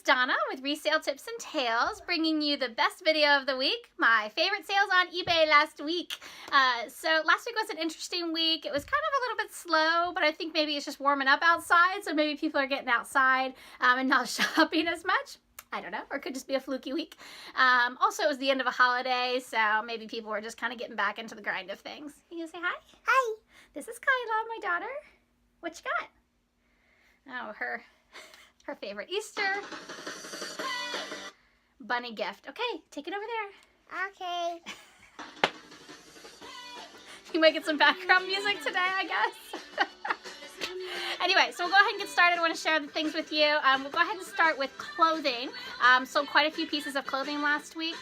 Donna with Resale Tips and Tales, bringing you the best video of the week, my favorite sales on eBay last week. So last week was an interesting week. It was kind of a little bit slow, but I think maybe it's just warming up outside, so maybe people are getting outside and not shopping as much. I don't know, or it could just be a fluky week. Also, it was the end of a holiday, so maybe people were just kind of getting back into the grind of things. You gonna say hi? Hi. This is Kyla, my daughter. What you got? Oh, her favorite Easter bunny gift. Okay, take it over there. Okay. You might get some background music today, I guess. Anyway, so we'll go ahead and get started. I want to share the things with you. We'll go ahead and start with clothing. Sold quite a few pieces of clothing last week.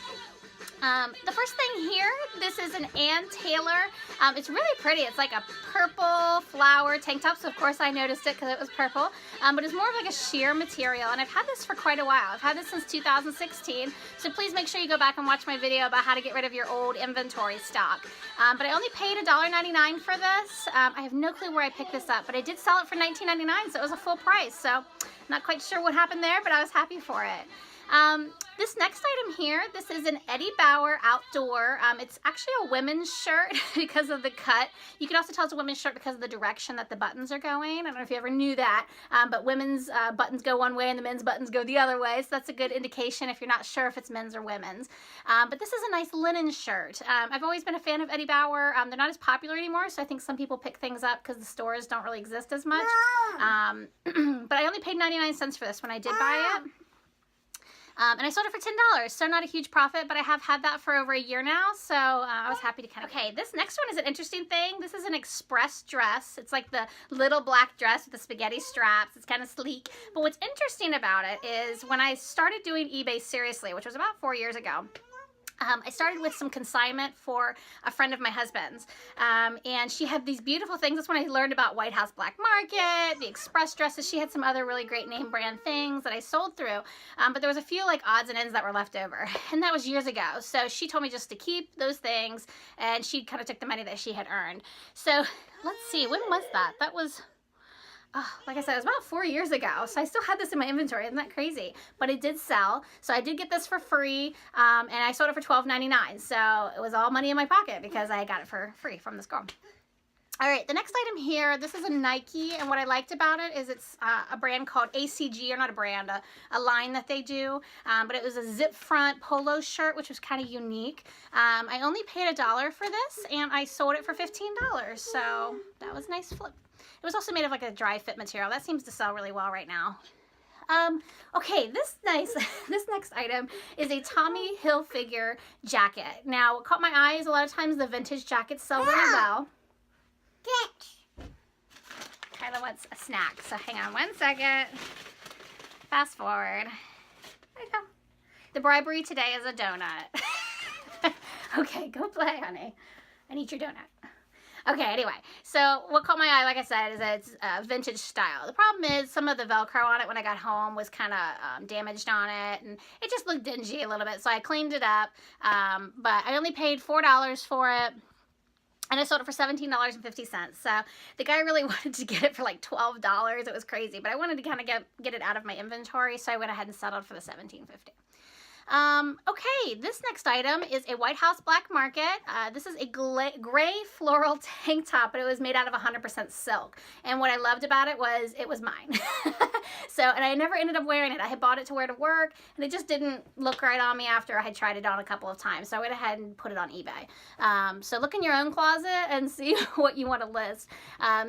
The first thing here, this is an Ann Taylor. It's really pretty. It's like a purple flower tank top, so of course I noticed it because it was purple, but it's more of like a sheer material, and I've had this for quite a while. I've had this since 2016, so please make sure you go back and watch my video about how to get rid of your old inventory stock. But I only paid $1.99 for this. I have no clue where I picked this up, but I did sell it for $19.99, so it was a full price, so not quite sure what happened there, but I was happy for it. This next item here, this is an Eddie Bauer outdoor. It's actually a women's shirt because of the cut. You can also tell it's a women's shirt because of the direction that the buttons are going. I don't know if you ever knew that, but women's buttons go one way and the men's buttons go the other way, so that's a good indication if you're not sure if it's men's or women's. But this is a nice linen shirt. I've always been a fan of Eddie Bauer. They're not as popular anymore, so I think some people pick things up because the stores don't really exist as much. But I only paid 99 cents for this when I did buy it. And I sold it for $10, so not a huge profit, but I have had that for over a year now, so I was happy to kind of... Okay, this next one is an interesting thing. This is an express dress. It's like the little black dress with the spaghetti straps. It's kind of sleek, but what's interesting about it is when I started doing eBay seriously, which was about 4 years ago, I started with some consignment for a friend of my husband's, and she had these beautiful things. That's when I learned about White House Black Market, the express dresses. She had some other really great name brand things that I sold through, but there was a few like odds and ends that were left over, and that was years ago. So she told me just to keep those things, and she kind of took the money that she had earned. So let's see, when was that? That was... Oh, like I said, it was about 4 years ago, so I still had this in my inventory. Isn't that crazy? But it did sell, so I did get this for free, and I sold it for $12.99, so it was all money in my pocket because I got it for free from this girl. All right, the next item here, this is a Nike, and what I liked about it is it's a brand called ACG, or not a brand, a line that they do, but it was a zip front polo shirt, which was kind of unique. I only paid $1 for this, and I sold it for $15, so that was a nice flip. It was also made of like a dry fit material. That seems to sell really well right now. Okay, this next item is a Tommy Hilfiger jacket. Now, what caught my eye is a lot of times the vintage jackets sell really well. Kyla wants a snack, so hang on 1 second. Fast forward. There you go. The bribery today is a donut. Okay, go play, honey. I need your donut. Okay, anyway, so what caught my eye, like I said, is that it's vintage style. The problem is some of the Velcro on it when I got home was kind of damaged on it, and it just looked dingy a little bit, so I cleaned it up, but I only paid $4 for it, and I sold it for $17.50. So the guy really wanted to get it for like $12. It was crazy, but I wanted to kind of get it out of my inventory, so I went ahead and settled for the $17.50. Okay, this next item is a White House Black Market. This is a gray floral tank top, but it was made out of 100% silk. And what I loved about it was mine. And I never ended up wearing it. I had bought it to wear to work, and it just didn't look right on me after I had tried it on a couple of times. So I went ahead and put it on eBay. So look in your own closet and see what you want to list.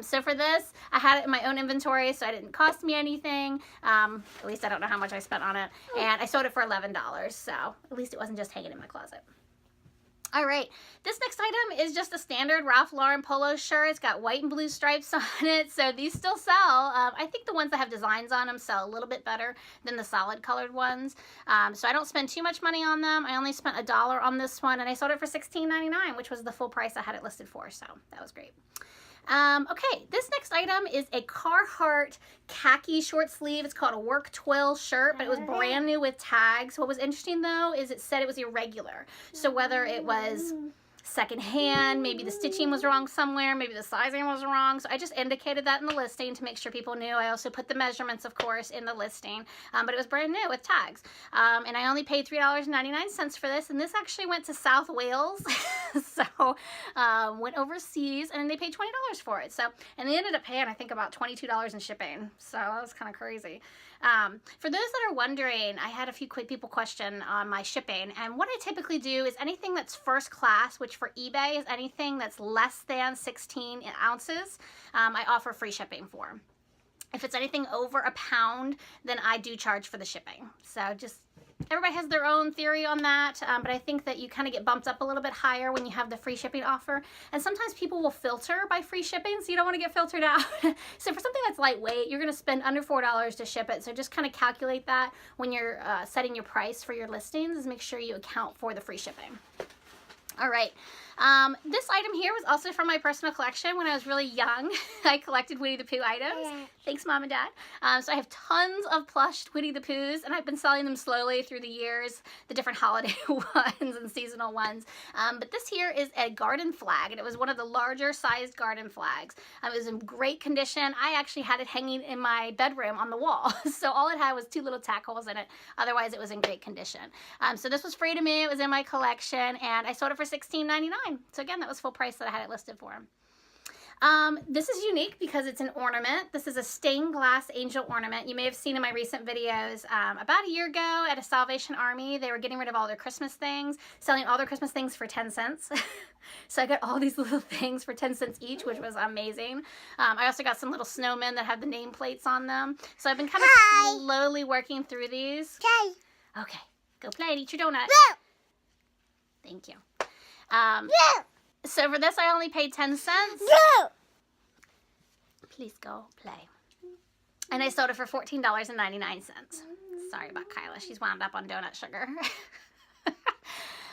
So for this, I had it in my own inventory, so it didn't cost me anything. At least I don't know how much I spent on it. And I sold it for $11. So at least it wasn't just hanging in my closet. All right, this next item is just a standard Ralph Lauren polo shirt. It's got white and blue stripes on it, so these still sell. I think the ones that have designs on them sell a little bit better than the solid colored ones. So I don't spend too much money on them. I only spent $1 on this one, and I sold it for $16.99, which was the full price I had it listed for, so that was great. Okay, this next item is a Carhartt khaki short sleeve. It's called a work twill shirt, but it was brand new with tags. What was interesting though is it said it was irregular. So whether it was secondhand, maybe the stitching was wrong somewhere, maybe the sizing was wrong. So I just indicated that in the listing to make sure people knew. I also put the measurements, of course, in the listing, but it was brand new with tags. And I only paid $3.99 for this, and this actually went to South Wales. So went overseas, and they paid $20 for it. So, and they ended up paying, I think, about $22 in shipping. So that was kind of crazy. For those that are wondering, I had a few people question on my shipping, and what I typically do is anything that's first class, which for eBay is anything that's less than 16 ounces, I offer free shipping for. If it's anything over a pound, then I do charge for the shipping. So just, everybody has their own theory on that, but I think that you kind of get bumped up a little bit higher when you have the free shipping offer. And sometimes people will filter by free shipping, so you don't want to get filtered out. So for something that's lightweight, you're going to spend under $4 to ship it. So just kind of calculate that when you're setting your price for your listings, is make sure you account for the free shipping. All right. This item here was also from my personal collection when I was really young. I collected Winnie the Pooh items. Yeah. Thanks, Mom and Dad. So I have tons of plush Winnie the Poohs, and I've been selling them slowly through the years, the different holiday ones and seasonal ones. But this here is a garden flag, and it was one of the larger sized garden flags. It was in great condition. I actually had it hanging in my bedroom on the wall. So all it had was 2 little tack holes in it. Otherwise, it was in great condition. So this was free to me. It was in my collection, and I sold it for $16.99. So again, that was full price that I had it listed for. This is unique because it's an ornament. This is a stained glass angel ornament. You may have seen in my recent videos, about a year ago at a Salvation Army, they were getting rid of all their Christmas things, selling all their Christmas things for 10 cents. So I got all these little things for 10 cents each, which was amazing. I also got some little snowmen that have the nameplates on them. So I've been kind of slowly working through these. Okay, go play and eat your donut. Thank you. So for this, I only paid 10 cents. Please go play. And I sold it for $14.99. Sorry about Kyla. She's wound up on donut sugar.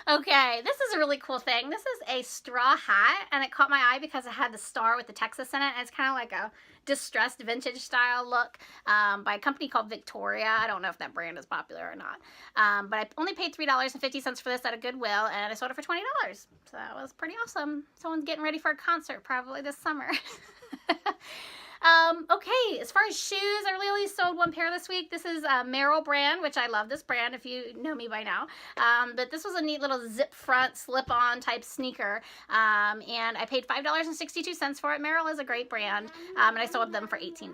Okay, this is a really cool thing. This is a straw hat, and it caught my eye because it had the star with the Texas in it. And it's kind of like a distressed vintage style look by a company called Victoria. I don't know if that brand is popular or not. But I only paid $3.50 for this at a Goodwill, and I sold it for $20. So that was pretty awesome. Someone's getting ready for a concert probably this summer. Okay, as far as shoes, I really only sold 1 pair this week. This is Merrell brand, which I love this brand if you know me by now. But this was a neat little zip front, slip-on type sneaker. And I paid $5.62 for it. Merrell is a great brand. And I sold them for $18.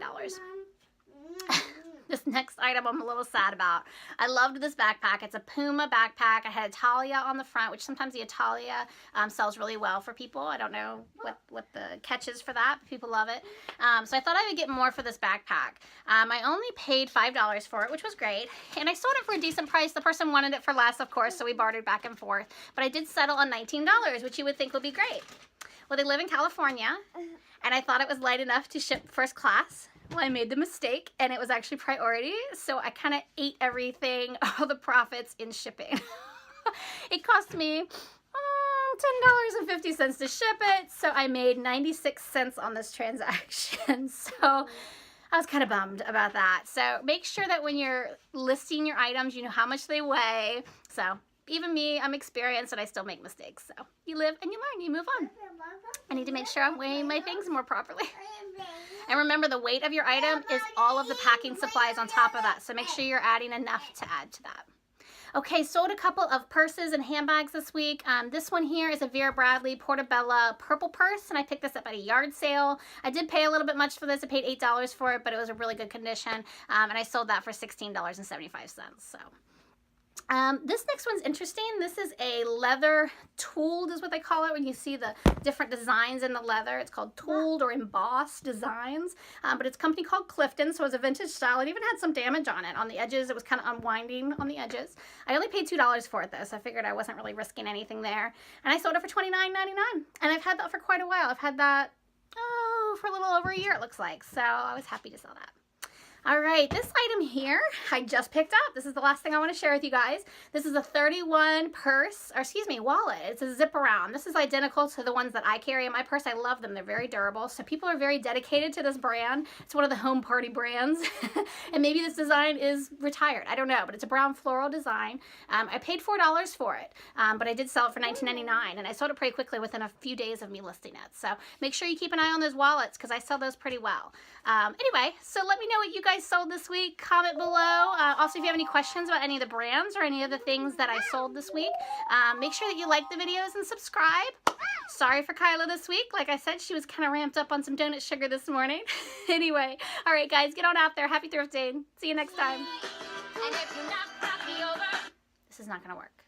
This next item I'm a little sad about. I loved this backpack. It's a Puma backpack. I had Italia on the front, which sometimes the Italia sells really well for people. I don't know what the catch is for that, but people love it. So I thought I would get more for this backpack. I only paid $5 for it, which was great. And I sold it for a decent price. The person wanted it for less, of course, so we bartered back and forth. But I did settle on $19, which you would think would be great. Well, they live in California, and I thought it was light enough to ship first class. Well, I made the mistake, and it was actually priority, so I kind of ate everything, all the profits in shipping. It cost me $10.50 to ship it, so I made 96 cents on this transaction. So I was kind of bummed about that. So make sure that when you're listing your items, you know how much they weigh. So even me, I'm experienced, and I still make mistakes. So you live and you learn, you move on. I need to make sure I'm weighing my things more properly. And remember, the weight of your item is all of the packing supplies on top of that. So make sure you're adding enough to add to that. Okay, sold a couple of purses and handbags this week. This one here is a Vera Bradley Portobello purple purse, and I picked this up at a yard sale. I did pay a little bit much for this. I paid $8 for it, but it was a really good condition. And I sold that for $16.75. So. This next one's interesting. This is a leather tooled, is what they call it when you see the different designs in the leather. It's called tooled or embossed designs, but it's a company called Clifton, so it was a vintage style. It even had some damage on it. On the edges, it was kind of unwinding on the edges. I only paid $2 for it, though, so I figured I wasn't really risking anything there. And I sold it for $29.99, and I've had that for quite a while. I've had that, for a little over a year, it looks like, so I was happy to sell that. All right, this item here, I just picked up. This is the last thing I want to share with you guys. This is a 31 purse, or excuse me, wallet. It's a zip around. This is identical to the ones that I carry in my purse. I love them. They're very durable. So people are very dedicated to this brand. It's one of the home party brands. And maybe this design is retired. I don't know, but it's a brown floral design. I paid $4 for it, but I did sell it for $19.99, and I sold it pretty quickly within a few days of me listing it. So make sure you keep an eye on those wallets because I sell those pretty well. Anyway, so let me know what you guys sold this week. Comment below. Also, if you have any questions about any of the brands or any of the things that I sold this week, make sure that you like the videos and subscribe. Sorry for Kyla this week. Like I said, she was kind of ramped up on some donut sugar this morning. Anyway, all right, guys, get on out there. Happy thrifting. See you next time. This is not going to work.